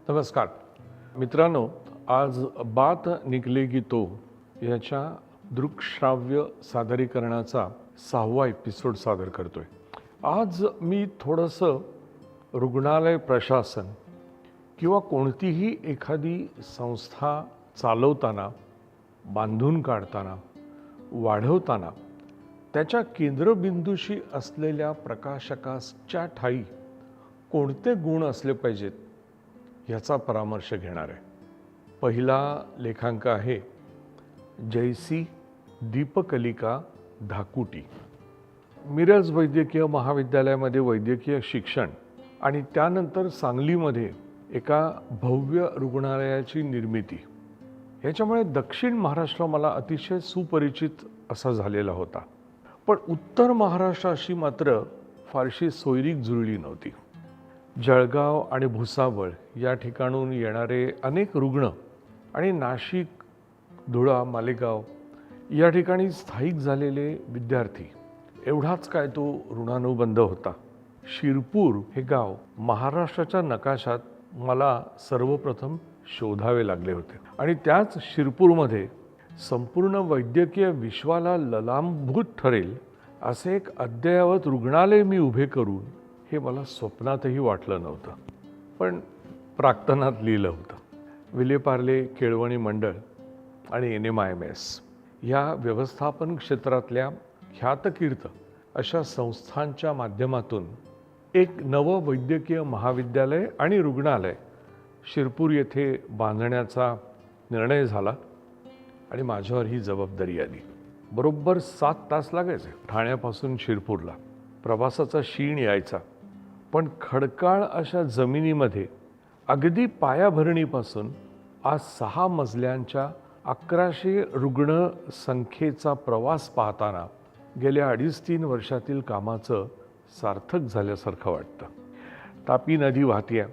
नमस्कार मित्रांनो, आज बात निकलेगी तो याच्या दृकश्राव्य सादरीकरणाचा 6वा एपिसोड सादर करतोय। आज मी थोडंसं रुग्णालय प्रशासन किंवा कोणतीही एखादी संस्था चालवताना, बांधून काढताना, वाढवताना त्याच्या केंद्रबिंदूशी असलेल्या प्रकाशकाच्या ठाई कोणते गुण असले पाहिजेत याचा परामर्श घेणार आहे। पहिला लेखांक आहे जयसी दीपकलिका धाकुटी। मिरज वैद्यकीय महाविद्यालयामध्ये वैद्यकीय शिक्षण आणि त्यानंतर सांगलीमध्ये एका भव्य रुग्णालयाची निर्मिती, याच्यामुळे दक्षिण महाराष्ट्र मला अतिशय सुपरिचित असा झालेला होता। पण उत्तर महाराष्ट्राशी मात्र फारशी सोयरीक जुळली नव्हती। जळगाव आणि भुसावळ या ठिकाणून येणारे अनेक रुग्ण आणि नाशिक, धुळा, मालेगाव या ठिकाणी स्थायिक झालेले विद्यार्थी एवढाच काय तो ऋणानुबंध होता। शिरपूर हे गाव महाराष्ट्राच्या नकाशात मला सर्वप्रथम शोधावे लागले होते आणि त्याच शिरपूरमध्ये संपूर्ण वैद्यकीय विश्वाला ललांभूत ठरेल असे एक अद्ययावत रुग्णालय मी उभे करून हे मला स्वप्नातही वाटलं नव्हतं, पण प्राक्तनात लिहिलं होतं। विलेपार्ले केळवणी मंडळ आणि NMIMS या व्यवस्थापन क्षेत्रातल्या ख्यातकीर्त अशा संस्थांच्या माध्यमातून एक नवं वैद्यकीय महाविद्यालय आणि रुग्णालय शिरपूर येथे बांधण्याचा निर्णय झाला आणि माझ्यावर ही जबाबदारी आली। बरोबर 7 तास लागायचे ठाण्यापासून शिरपूरला। प्रवासाचा शीण यायचा, पण खडकाळ अशा जमिनीमध्ये अगदी पायाभरणीपासून आज 6 मजल्यांच्या 1100 रुग्ण संख्येचा प्रवास पाहताना गेल्या 2.5-3 वर्षातील कामाचं सार्थक झाल्यासारखं वाटतं। तापी नदी वाहतीये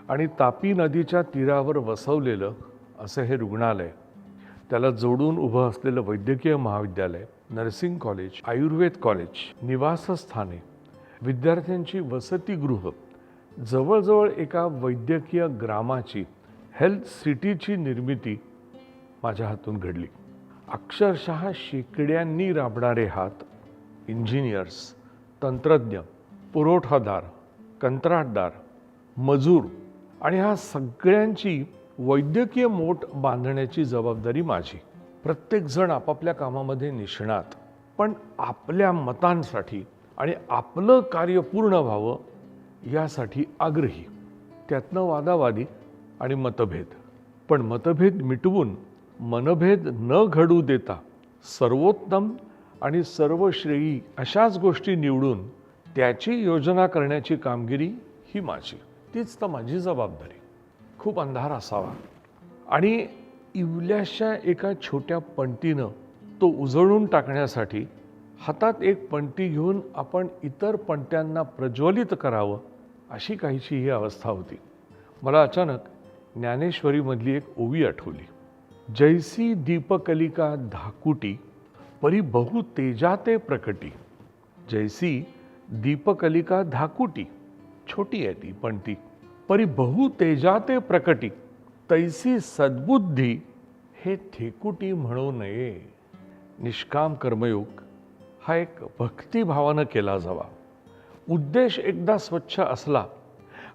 आणि तापी नदीच्या तीरावर वसवलेलं असं हे रुग्णालय, त्याला जोडून उभं असलेलं वैद्यकीय महाविद्यालय, नर्सिंग कॉलेज, आयुर्वेद कॉलेज, निवासस्थाने, विद्यार्थ्यांची वसतिगृह, जवळजवळ एका वैद्यकीय ग्रामाची, हेल्थ सिटीची निर्मिती माझ्या हातून घडली। अक्षरशः शेकड्यांनी राबणारे हात, इंजिनियर्स, तंत्रज्ञ, पुरवठादार, कंत्राटदार, मजूर आणि ह्या सगळ्यांची वैद्यकीय मोठ बांधण्याची जबाबदारी माझी। प्रत्येकजण आपापल्या कामामध्ये निष्णात, पण आपल्या मतांसाठी आणि आपलं कार्य पूर्ण व्हावं यासाठी आग्रही। त्यातनं वादावादी आणि मतभेद, पण मतभेद मिटवून मनभेद न घडू देता सर्वोत्तम आणि सर्वश्रेयी अशाच गोष्टी निवडून त्याची योजना करण्याची कामगिरी ही माझी। तीच तर माझी जबाबदारी। खूप अंधार असावा आणि इवल्याशा एका छोट्या पणतीनं तो उजळून टाकण्यासाठी हातात एक पणती घेऊन आपण इतर पणत्यांना प्रज्वलित करावं अशी काहीशी ही अवस्था होती। मला अचानक ज्ञानेश्वरीमधली एक ओवी आठवली। जैसी दीपकलिका धाकुटी परी बहु तेजाते प्रकटी। जैसी दीपकलिका धाकुटी, छोटी आहे ती पणती, परी बहु तेजाते प्रकटी, तैसी सद्बुद्धी हे थेकुटी म्हणू नये। निष्काम कर्मयोग हा एक भक्तिभावानं केला जावा। उद्देश एकदा स्वच्छ असला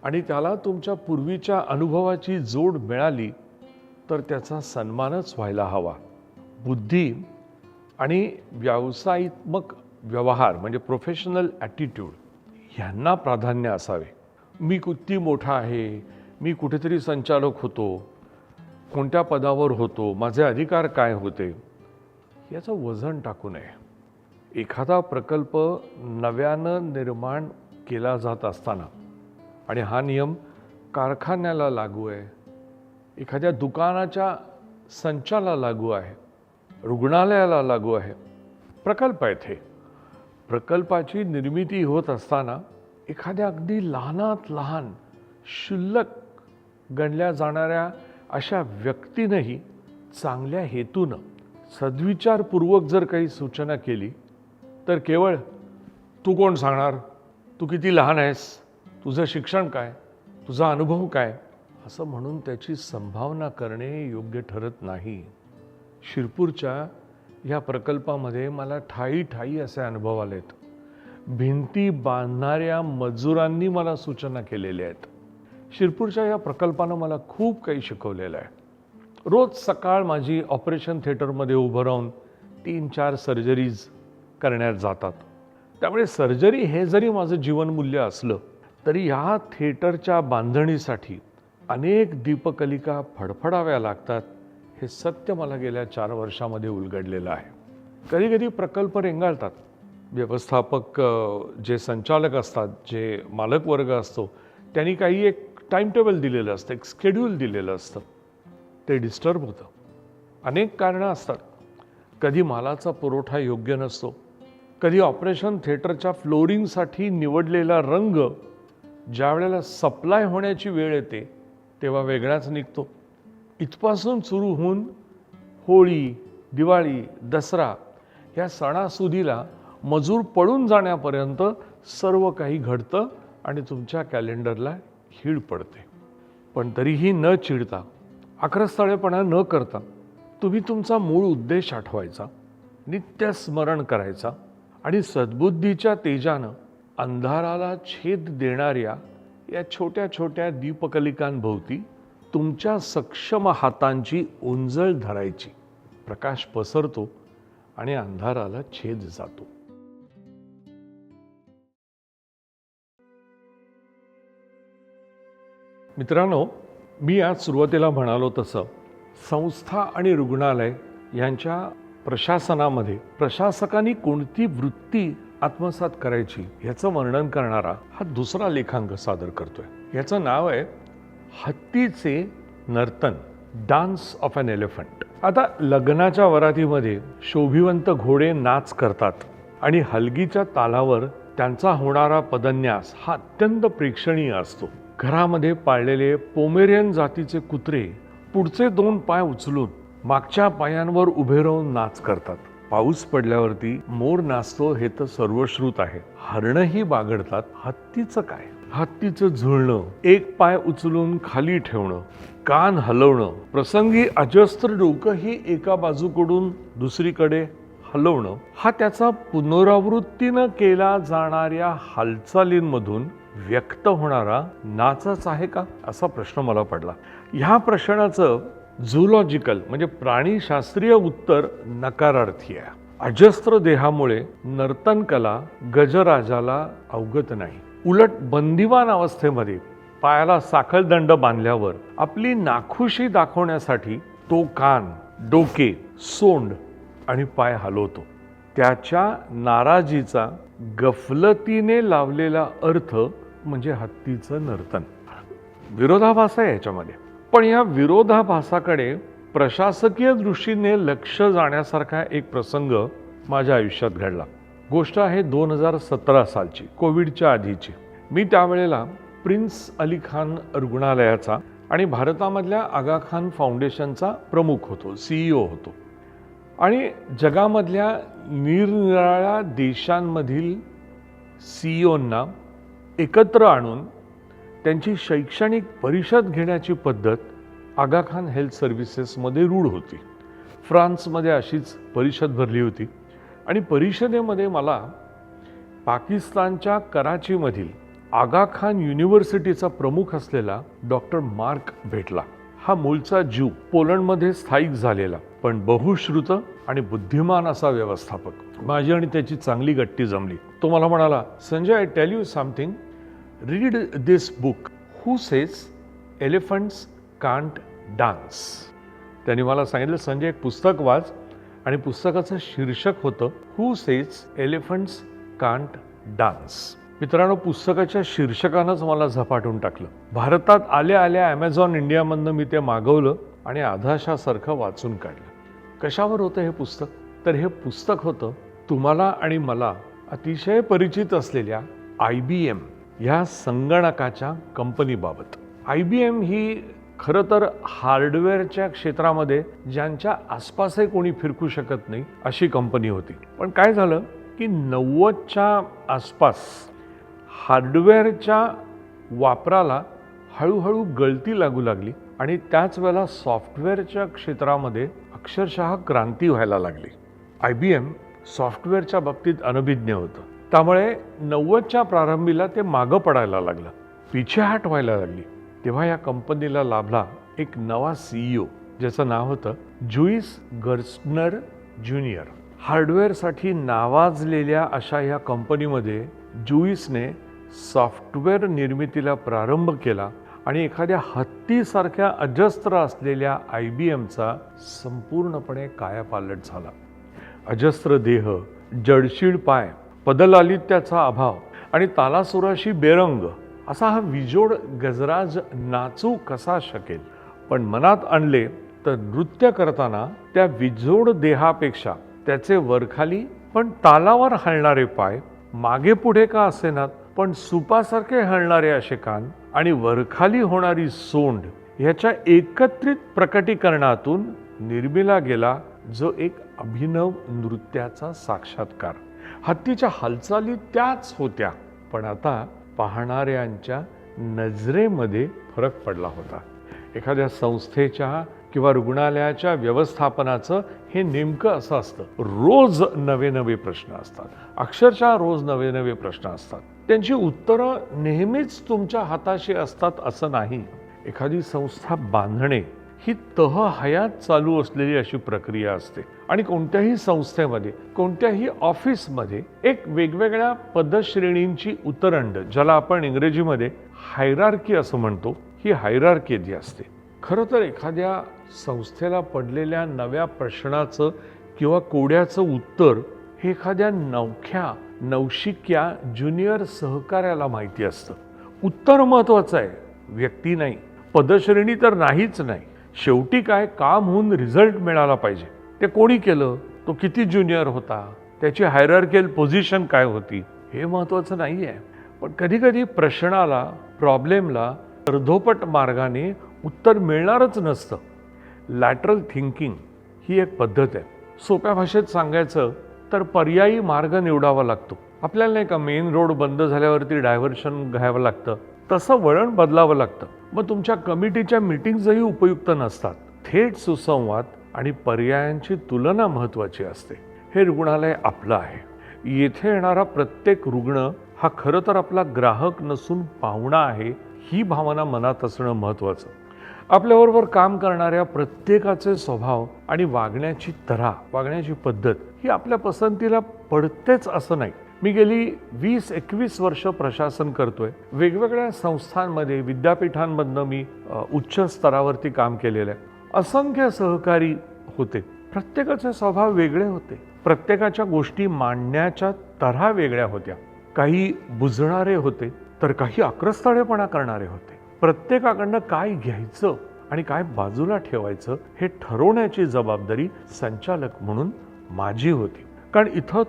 आणि त्याला तुमच्या पूर्वीच्या अनुभवाची जोड मिळाली तर त्याचा सन्मानच व्हायला हवा। बुद्धी आणि व्यावसायिक व्यवहार म्हणजे प्रोफेशनल ॲटिट्यूड ह्यांना प्राधान्य असावे। मी किती मोठा आहे, मी कुठेतरी संचालक होतो, कोणत्या पदावर होतो, माझे अधिकार काय होते, याचं वजन टाकू नये। एखादा प्रकल्प नव्यानं निर्माण केला जात असताना आणि हा नियम कारखान्याला लागू आहे, एखाद्या दुकानाच्या संचाला लागू आहे, रुग्णालयाला लागू आहे, प्रकल्प आहेत हे। प्रकल्पाची निर्मिती होत असताना एखाद्या अगदी लहानात लहान क्षुल्लक गणल्या जाणाऱ्या अशा व्यक्तीनंही चांगल्या हेतूनं सद्विचारपूर्वक जर काही सूचना केली तर केवळ तू कोण सांगणार, तू किती लहान आहेस, तुझं शिक्षण काय, तुझा अनुभव काय, असं म्हणून त्याची संभावना करणे योग्य ठरत नाही. शिरपूरच्या या प्रकल्पामध्ये मला ठायी ठायी असे अनुभव आलेत. भिंती बांधणाऱ्या मजुरांनी मला सूचना केलेल्या आहेत. शिरपूरच्या या प्रकल्पानं मला खूप काही शिकवलेलं आहे. रोज सकाळ माझी ऑपरेशन थिएटरमध्ये उभं राहून 3-4 सर्जरीज करण्यात जातात. त्यामुळे सर्जरी हे जरी माझं जीवनमूल्य असलं तरी ह्या थिएटरच्या बांधणीसाठी अनेक दीपकलिका फडफडाव्या लागतात हे सत्य मला गेल्या 4 वर्षामध्ये उलगडलेलं आहे. कधी कधी प्रकल्प रेंगाळतात. व्यवस्थापक जे संचालक असतात, जे मालक वर्ग असतो, त्यांनी काही एक टाईम टेबल दिलेलं असतं, एक स्केड्यूल दिलेलं असतं. ते डिस्टर्ब होतं. अनेक कारणं असतात. कधी मालाचा पुरवठा योग्य नसतो, कधी ऑपरेशन थिएटरच्या फ्लोरिंगसाठी निवडलेला रंग ज्या वेळेला सप्लाय होण्याची वेळ येते तेव्हा वेगळाच निघतो. इथपासून सुरू होऊन होळी, दिवाळी, दसरा या सणासुदीला मजूर पळून जाण्यापर्यंत सर्व काही घडतं आणि तुमच्या कॅलेंडरला खीळ पडते. पण तरीही न चिडता, आक्रस्ताळेपणा न करता तुम्ही तुमचा मूळ उद्देश आठवायचा, नित्य स्मरण करायचा आणि सद्बुद्धीच्या तेजानं अंधाराला छेद देणाऱ्या या छोट्या छोट्या दीपकलिकांभोवती तुमच्या सक्षम हातांची उंजळ धरायची. प्रकाश पसरतो आणि अंधाराला छेद जातो. मित्रांनो, मी आज सुरुवातीला म्हणालो तसं संस्था आणि रुग्णालय यांच्या प्रशासनामध्ये प्रशासकांनी कोणती वृत्ती आत्मसात करायची याचं वर्णन करणारा हा दुसरा लेखांक सादर करतोय. याचं नाव आहे हत्तीचे नर्तन, डान्स ऑफ एन एलिफंट. आता लग्नाच्या वरातीमध्ये शोभिवंत घोडे नाच करतात आणि हलगीच्या तालावर त्यांचा होणारा पदन्यास हा अत्यंत प्रेक्षणीय असतो. घरामध्ये पाळलेले पोमेरियन जातीचे कुत्रे पुढचे 2 पाय उचलून मागच्या पायांवर उभे राहून नाच करतात. पाऊस पडल्यावरती मोर नाचतो हे तर सर्वश्रुत आहे. हरणही बागडतात. हत्तीचं काय? हत्तीचं झुळणं, एक पाय उचलून खाली ठेवणं, कान हलवणं, प्रसंगी अजस्त्र डोकंही एका बाजूकडून दुसरीकडे हलवणं, हा त्याचा पुनरावृत्तीनं केला जाणाऱ्या हालचालींमधून व्यक्त होणारा नाचच आहे का, असा प्रश्न मला पडला. ह्या प्रश्नाचं झूलॉजिकल म्हणजे प्राणीशास्त्रीय उत्तर नकारार्थी आहे. अजस्त्र देहामुळे नर्तन कला गजराजाला अवगत नाही. उलट बंदिवान अवस्थेमध्ये पायाला साखळदंड बांधल्यावर आपली नाखुशी दाखवण्यासाठी तो कान, डोके, सोंड आणि पाय हलवतो. त्याच्या नाराजीचा गफलतीने लावलेला अर्थ म्हणजे हत्तीचं नर्तन. विरोधाभास आहे याच्यामध्ये. पण या विरोधाभासाकडे प्रशासकीय दृष्टीने लक्ष जाण्यासारखा एक प्रसंग माझ्या आयुष्यात घडला. गोष्ट आहे 2017 सालची, कोविडच्या आधीची. मी त्यावेळेला प्रिन्स अली खान रुग्णालयाचा आणि भारतामधल्या आगा खान फाउंडेशनचा प्रमुख होतो, CEO होतो. आणि जगामधल्या निरनिराळ्या देशांमधील CEOंना एकत्र आणून त्यांची शैक्षणिक परिषद घेण्याची पद्धत आगा खान हेल्थ सर्व्हिसेसमध्ये रूढ होती. फ्रान्समध्ये अशीच परिषद भरली होती आणि परिषदेमध्ये मला पाकिस्तानच्या कराचीमधील आगा खान युनिव्हर्सिटीचा प्रमुख असलेला डॉक्टर मार्क भेटला. हा मूळचा ज्यू, पोलंडमध्ये स्थायिक झालेला पण बहुश्रुत आणि बुद्धिमान असा व्यवस्थापक. माझी आणि त्याची चांगली गट्टी जमली. तो मला म्हणाला, Sanjay, I tell you something, read this book, who says elephants can't dance. त्यांनी मला सांगितलं, संजय, एक पुस्तक वाच. आणि पुस्तकाचं शीर्षक होतं who says elephants can't dance. मित्रांनो, पुस्तकाच्या शीर्षकानंच मला झपाटून टाकलं. भारतात आल्या आल्या ॲमेझॉन इंडियामधनं मी ते मागवलं आणि आधाशासारखं वाचून काढलं. कशावर होतं हे पुस्तक? तर हे पुस्तक होतं तुम्हाला आणि मला अतिशय परिचित असलेल्या IBM ह्या संगणकाच्या कंपनीबाबत. IBM ही खरं तर हार्डवेअरच्या क्षेत्रामध्ये ज्यांच्या आसपासही कोणी फिरकू शकत नाही अशी कंपनी होती. पण काय झालं की 90च्या आसपास हार्डवेअरच्या वापराला हळूहळू गळती लागू लागली आणि त्याच वेळेला सॉफ्टवेअरच्या क्षेत्रामध्ये अक्षरशः क्रांती व्हायला लागली. IBM सॉफ्टवेअरच्या बाबतीत अनभिज्ञ होतं. त्यामुळे 90च्या प्रारंभीला ते मागं पडायला लागलं, पिछेहाट व्हायला लागली. तेव्हा या कंपनीला लाभला एक नवा CEO, ज्याचं नाव होतं जुईस गर्स्टनर ज्युनियर. हार्डवेअरसाठी नावाजलेल्या अशा या कंपनीमध्ये जुईसने सॉफ्टवेअर निर्मितीला प्रारंभ केला आणि एखाद्या हत्तीसारख्या अजस्त्र असलेल्या IBMचा संपूर्णपणे कायापालट झाला. अजस्त्र देह, जडशीळ पाय, पदलालित्याचा अभाव आणि तालासुराशी बेरंग असा हा विजोड गजराज नाचू कसा शकेल? पण मनात आणले तर नृत्य करताना त्या विजोड देहापेक्षा त्याचे वरखाली पण तालावर हलणारे पाय, मागे पुढे का असेनात पण सुपासारखे हलणारे असे कान आणि वरखाली होणारी सोंड ह्याच्या एकत्रित प्रकटीकरणातून निर्मिला गेला जो एक अभिनव नृत्याचा साक्षात्कार. हत्तीच्या हालचाली त्याच होत्या, पण आता पाहणाऱ्यांच्या नजरेमध्ये फरक पडला होता. एखाद्या संस्थेच्या किंवा रुग्णालयाच्या व्यवस्थापनाचं हे नेमकं असं असतं. रोज नवे नवे प्रश्न असतात, अक्षरशः रोज नवे नवे प्रश्न असतात. त्यांची उत्तरं नेहमीच तुमच्या हाताशी असतात असं नाही. एखादी संस्था बांधणे ही तहहयात चालू असलेली अशी प्रक्रिया असते आणि कोणत्याही संस्थेमध्ये, कोणत्याही ऑफिसमध्ये एक वेगवेगळ्या पदश्रेणींची उतरंड, ज्याला आपण इंग्रजीमध्ये हायरार्की असं म्हणतो, ही हायरार्की जी असते. खरं तर एखाद्या संस्थेला पडलेल्या नव्या प्रश्नाचं किंवा कोड्याचं उत्तर हे एखाद्या नवख्या नवशिक्या ज्युनियर सहकार्याला माहिती असतं. उत्तर महत्वाचं आहे, व्यक्ती नाही. पदश्रेणी तर नाहीच नाही. शेवटी काय, काम होऊन रिझल्ट मिळाला पाहिजे. ते कोणी केलं, तो किती ज्युनियर होता, त्याची हायरार्कियल पोझिशन काय होती, हे महत्वाचं नाही आहे. पण कधी कधी प्रश्नाला, प्रॉब्लेमला अर्धोपट मार्गाने उत्तर मिळणारच नसतं. लॅटरल थिंकिंग ही एक पद्धत आहे. सोप्या भाषेत सांगायचं तर पर्यायी मार्ग निवडावा लागतो. आपल्याला नाही का, मेन रोड बंद झाल्यावरती डायव्हर्शन घ्यावं लागतं, तसं वळण बदलावं लागतं. मग तुमच्या कमिटीच्या मीटिंग्जही उपयुक्त नसतात. थेट सुसंवाद आणि पर्यायांची तुलना महत्त्वाची असते. हे रुग्णालय आपलं आहे. येथे येणारा प्रत्येक रुग्ण हा खरं तर आपला ग्राहक नसून पाहुणा आहे, ही भावना मनात असणं महत्त्वाचं. आपल्याबरोबर काम करणाऱ्या प्रत्येकाचे स्वभाव आणि वागण्याची तऱ्हा, वागण्याची पद्धत ही आपल्या पसंतीला पडतेच असं नाही. मी गेली 20-21 वर्ष प्रशासन करतोय. वेगवेगळ्या संस्थांमध्ये, विद्यापीठांमधनं मी उच्च स्तरावरती काम केलेलं आहे. असंख्य सहकारी होते. प्रत्येकाचे स्वभाव वेगळे होते. प्रत्येकाच्या गोष्टी मांडण्याच्या तऱ्हा वेगळ्या होत्या. काही बुजणारे होते तर काही आक्रस्ताळेपणा करणारे होते. प्रत्येकाकडनं काय घ्यायचं आणि काय बाजूला ठेवायचं हे ठरवण्याची जबाबदारी संचालक म्हणून माझी होती. कारण इथं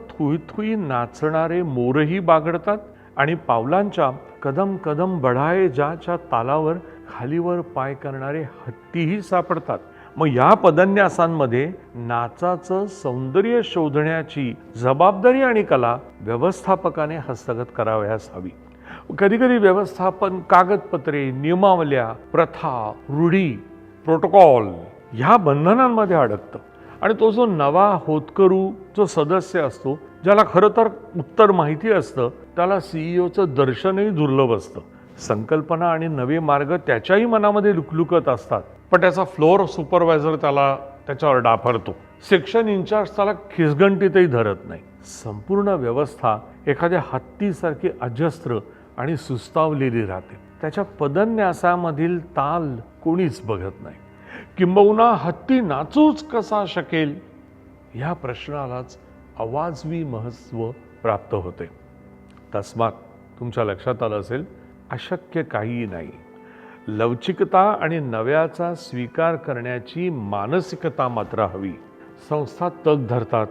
थुई नाचणारे मोरही बागडतात आणि पावलांच्या कदम कदम बढाए जाच्या तालावर खालीवर पाय करणारे हत्तीही सापडतात. मग या पदन्यासांमध्ये नाचाचं सौंदर्य शोधण्याची जबाबदारी आणि कला व्यवस्थापकाने हस्तगत करावयास हवी. कधी कधी व्यवस्थापन कागदपत्रे, नियमावल्या, प्रथा, रूढी, प्रोटोकॉल ह्या बंधनांमध्ये अडकतं आणि तो जो नवा होतकरू जो सदस्य असतो, ज्याला खरं तर उत्तर माहिती असतं, त्याला CEOचं दर्शनही दुर्लभ असतं. संकल्पना आणि नवे मार्ग त्याच्याही मनामध्ये लुकलुकत असतात, पण त्याचा फ्लोअर सुपरवायझर त्याच्यावर डाफरतो. सेक्शन इन्चार्ज त्याला खिसगंटीतही धरत नाही. संपूर्ण व्यवस्था एखाद्या हत्तीसारखी अजस्त्र आणि सुस्तावलेली राहते. त्याच्या पदन्यासामधील ताल कोणीच बघत नाही. किंबहुना हत्ती नाचूच कसा शकेल ह्या प्रश्नालाच अवाजवी महत्त्व प्राप्त होते. तस्मात तुमच्या लक्षात आलं असेल, अशक्य काहीही नाही. लवचिकता आणि नव्याचा स्वीकार करण्याची मानसिकता मात्र हवी. संस्था तग धरतात,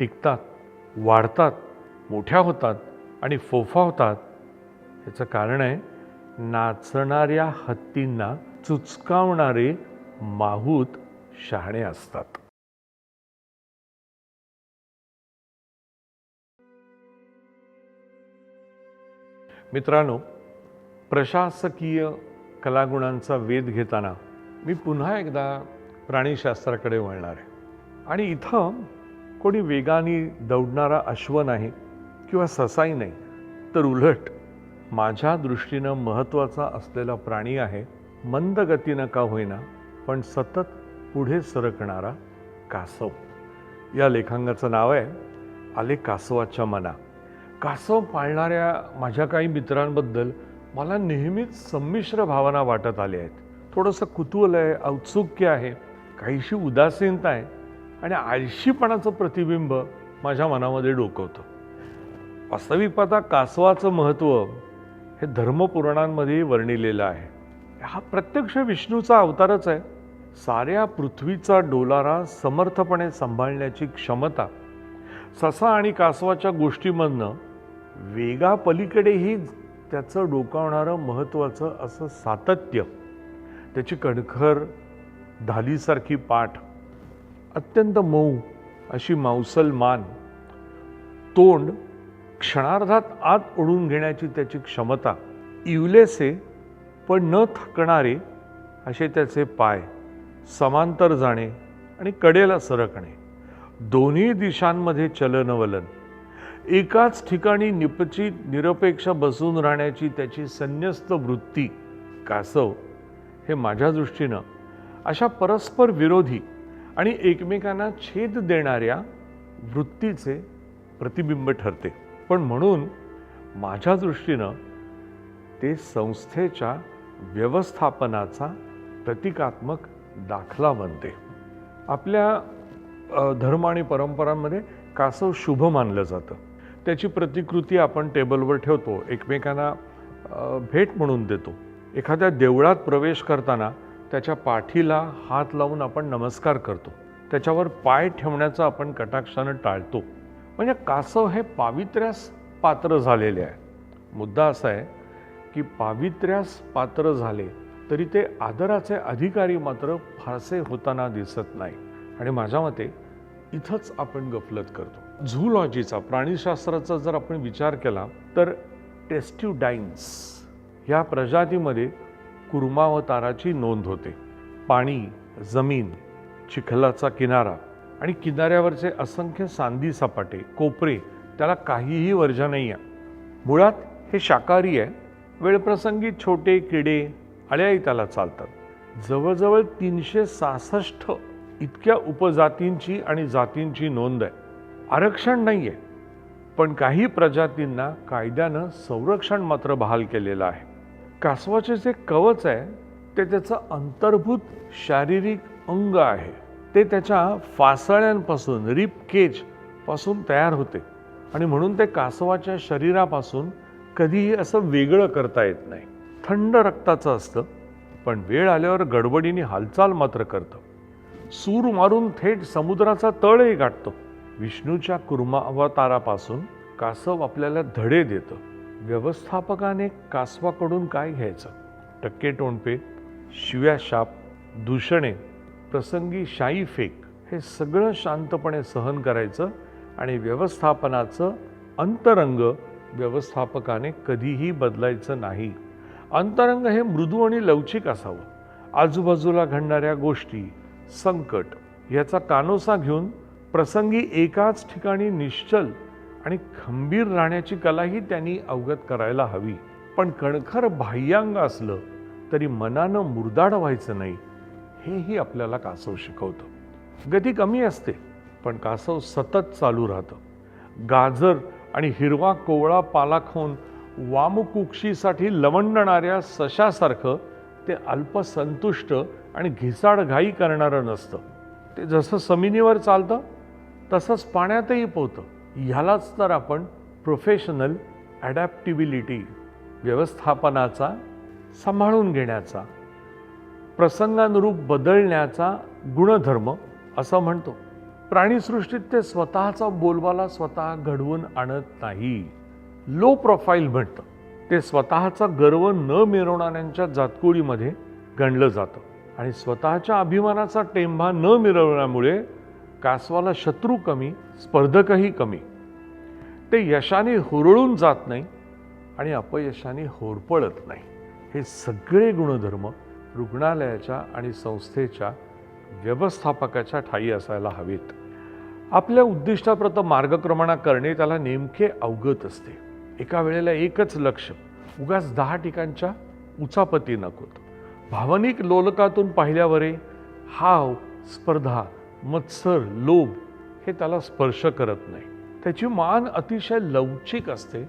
टिकतात, वाढतात, मोठ्या होतात आणि फोफावतात. याचं कारण आहे, नाचणाऱ्या हत्तींना चुचकावणारे माहूत शहाणे असतात. मित्रांनो, प्रशासकीय कलागुणांचा वेध घेताना मी पुन्हा एकदा प्राणीशास्त्राकडे वळणार आहे. आणि इथं कोणी वेगाने दौडणारा अश्व नाही किंवा ससाई नाही, तर उलट माझ्या दृष्टीनं महत्त्वाचा असलेला प्राणी आहे, मंद गतीनं का होईना पण सतत पुढे सरकणारा कासव. या लेखांगाचं नाव आहे आले कासवाच्या मना. कासव पाळणाऱ्या माझ्या काही मित्रांबद्दल मला नेहमीच संमिश्र भावना वाटत आल्या आहेत. थोडंसं कुतूहल आहे, औत्सुक्य आहे, काहीशी उदासीनता आहे आणि आळशीपणाचं प्रतिबिंब माझ्या मनामध्ये डोकवतं. वास्तविक पाहता कासवाचं महत्त्व हे धर्मपुराणांमध्ये वर्णिलेलं आहे. हा प्रत्यक्ष विष्णूचा अवतारच आहे. साऱ्या पृथ्वीचा डोलारा समर्थपणे सांभाळण्याची क्षमता ससा आणि कासवाच्या गोष्टीमधनं वेगापलीकडेही त्याचं डोकावणारं महत्त्वाचं असं सातत्य, त्याची कणखर ढालीसारखी पाठ, अत्यंत मऊ अशी मांसल मान, तोंड क्षणार्धात आत ओढून घेण्याची त्याची क्षमता, इवलेसे पण न थकणारे असे त्याचे पाय, समांतर जाणे आणि कडेला सरकणे, दोन्ही दिशांमध्ये चलनवलन, एकाच ठिकाणी निपचित निरपेक्ष बसून राहण्याची त्याची संन्यस्त वृत्ती. कासव हे माझ्या दृष्टीनं अशा परस्पर विरोधी आणि एकमेकांना छेद देणाऱ्या वृत्तीचे प्रतिबिंब ठरते. पण म्हणून माझ्या दृष्टीनं ते संस्थेच्या व्यवस्थापनाचा प्रतिकात्मक दाखला बनते. आपल्या धर्म आणि परंपरांमध्ये कासव शुभ मानलं जातं. त्याची प्रतिकृती आपण टेबलवर ठेवतो, एकमेकांना भेट म्हणून देतो. एखाद्या देवळात प्रवेश करताना त्याच्या पाठीला हात लावून आपण नमस्कार करतो, त्याच्यावर पाय ठेवण्याचं आपण कटाक्षानं टाळतो. म्हणजे कासव हे पावित्र्यास पात्र झालेले आहे. मुद्दा असा आहे की पावित्र्यास पात्र झाले तरी ते आदराचे अधिकारी मात्र फारसे होताना दिसत नाही. आणि माझ्या मते इथंच आपण गफलत करतो. झूलॉजीचा, प्राणीशास्त्राचा जर आपण विचार केला तर टेस्ट्युडाइन्स ह्या प्रजातीमध्ये कुर्मावताराची नोंद होते. पाणी, जमीन, चिखलाचा किनारा आणि किनाऱ्यावरचे असंख्य सांदी सपाटे, कोपरे, त्याला काहीही वर्जा नाही आहे. मुळात हे शाकाहारी आहे. वेळप्रसंगी छोटे किडे, अळ्याही त्याला चालतात. जवळजवळ 366 इतक्या उपजातींची आणि जातींची नोंद आहे. आरक्षण नाही आहे, पण काही प्रजातींना कायद्यानं संरक्षण मात्र बहाल केलेलं आहे. कासवाचे जे कवच आहे ते त्याचं अंतर्भूत शारीरिक अंग आहे. ते त्याच्या फासळ्यांपासून, रिब केज पासून तयार होते आणि म्हणून ते कासवाच्या शरीरापासून कधीही असं वेगळं करता येत नाही. थंड रक्ताचं असतं, पण वेळ आल्यावर गडबडीने हालचाल मात्र करतं. सूर मारून थेट समुद्राचा तळही गाठतो. विष्णूच्या कुर्मा अवतारापासून कासव आपल्याला धडे देतं. व्यवस्थापकाने कासवाकडून काय घ्यायचं? टक्के टोणपे, शिव्या शाप, दूषणे, प्रसंगी शाई फेक हे सगळं शांतपणे सहन करायचं आणि व्यवस्थापनाचं अंतरंग व्यवस्थापकाने कधीही बदलायचं नाही. अंतरंग हे मृदू आणि लवचिक असावं. आजूबाजूला घडणाऱ्या गोष्टी, संकट याचा कानोसा घेऊन प्रसंगी एकाच ठिकाणी निश्चल आणि खंबीर राहण्याची कलाही त्यांनी अवगत करायला हवी. पण कणखर बाह्यांग असलं तरी मनानं मुरदाड व्हायचं नाही, हेही आपल्याला कासव शिकवतं. गती कमी असते, पण कासव सतत चालू राहतं. गाजर आणि हिरवा कोवळा पाला खाऊन वामकुक्षीसाठी लवंडणाऱ्या सशासारखं ते अल्पसंतुष्ट आणि घिसाडघाई करणारं नसतं. ते जसं जमिनीवर चालतं तसंच पाण्यातही पोहतं. ह्यालाच तर आपण प्रोफेशनल ॲडॅप्टिबिलिटी, व्यवस्थापनाचा, सांभाळून घेण्याचा, प्रसंगानुरूप बदलण्याचा गुणधर्म असं म्हणतो. प्राणीसृष्टीत ते स्वतःचा बोलबाला स्वतः घडवून आणत नाही. लो प्रोफाईल म्हणतं. ते स्वतःचा गर्व न मिरवणाऱ्यांच्या जातकुळीमध्ये गणलं जातं आणि स्वतःच्या अभिमानाचा टेंभा न मिरवण्यामुळे कासवाला शत्रू कमी, स्पर्धकही कमी. ते यशाने हुरळून जात नाही आणि अपयशाने होरपळत नाही. हे सगळे गुणधर्म रुग्णालयाच्या आणि संस्थेच्या व्यवस्थापकाच्या ठायी असायला हवेत. आपल्या उद्दिष्टाप्रत मार्गक्रमणा करणे त्याला नेमके अवगत असते. एका वेळेला एकच लक्ष, उगाच 10 ठिकाणच्या उचापती नकोत. भावनिक लोलकातून पाहिल्यावरे हाव, स्पर्धा, मत्सर, लोभ हे त्याला स्पर्श करत नाही. त्याची मान अतिशय लवचिक असते.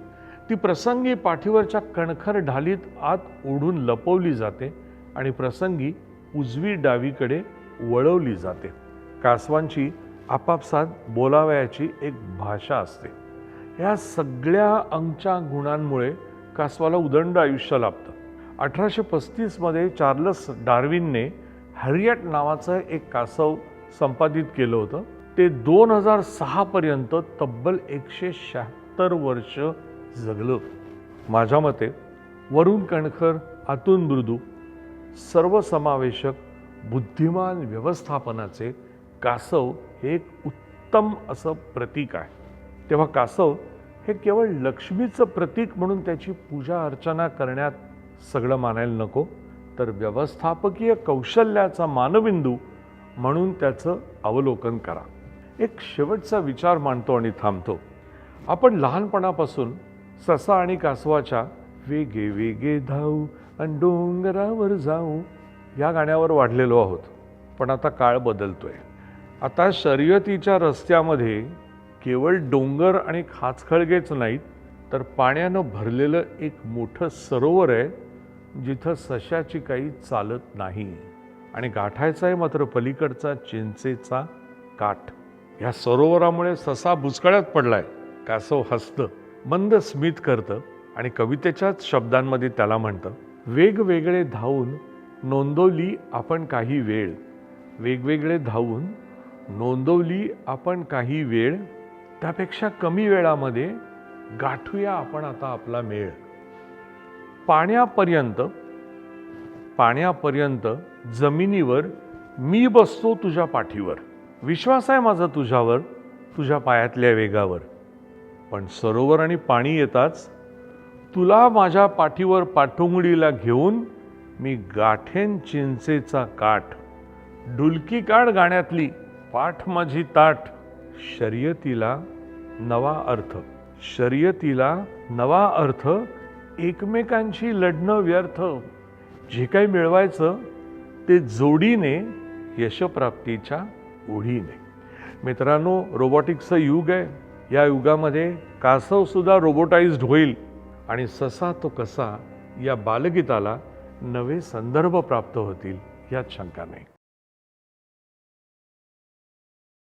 ती प्रसंगी पाठीवरच्या कणखर ढालीत आत ओढून लपवली जाते आणि प्रसंगी उजवी डावीकडे वळवली जाते. कासवांची आपापसात बोलावयाची एक भाषा असते. या सगळ्या अंगच्या गुणांमुळे कासवाला उदंड आयुष्य लाभतं. 1835 मध्ये चार्लस डार्विनने हॅरियट नावाचं एक कासव संपादित केलं होतं. ते 2006 पर्यंत तब्बल 176 वर्ष जगलं. माझ्या मते वरून कणखर, आतून मृदू, सर्वसमावेशक, बुद्धिमान व्यवस्थापनाचे कासव हे एक उत्तम असं प्रतीक आहे. तेव्हा कासव हे केवळ लक्ष्मीचं प्रतीक म्हणून त्याची पूजा अर्चना करण्यात सगळं मानायला नको, तर व्यवस्थापकीय कौशल्याचा मानबिंदू म्हणून त्याचं अवलोकन करा. एक शेवटचा विचार मांडतो आणि थांबतो. आपण लहानपणापासून ससा आणि कासवाच्या वेगे वेगे धावू आणि डोंगरावर जाऊ या गाण्यावर वाढलेलो आहोत. पण आता काळ बदलतोय. आता शर्यतीच्या रस्त्यामध्ये केवळ डोंगर आणि खाचखळगेच नाहीत, तर पाण्यानं भरलेलं एक मोठं सरोवर आहे, जिथं सशाची काही चालत नाही आणि गाठायचा आहे मात्र पलीकडचा चिंचेचा काठ. या सरोवरामुळे ससा बुचकळ्यात पडलाय. कासव हसतं, मंद स्मित करतं आणि कवितेच्याच शब्दांमध्ये त्याला म्हणतं, वेगवेगळे धावून नोंदवली आपण काही वेळ, वेगवेगळे धावून नोंदवली आपण काही वेळ, त्यापेक्षा कमी वेळामध्ये गाठूया आपण आता आपला मेळ. पाण्यापर्यंत जमिनीवर मी बसतो तुझ्या पाठीवर, विश्वास आहे माझा तुझ्यावर, तुझ्या पायातल्या वेगावर. पण सरोवर आणि पाणी येताच तुला माझ्या पाठीवर पाठोंगडीला घेऊन मी गाठेन चिंचेचा काठ. डुलकी काढ गाण्यातली, पाठ माझी ताठ. शर्यतीला नवा अर्थ, शर्यतीला नवा अर्थ, एकमेकांशी लढणं व्यर्थ. जे काही मिळवायचं ते जोडीने, यशप्राप्तीच्या ओढीने. मित्रांनो, रोबोटिक्सचं युग आहे. या युगामध्ये कासव सुद्धा रोबोटाइज्ड होईल आणि ससा तो कसा या बालगीताला नवे संदर्भ प्राप्त होतील यात शंका नाही.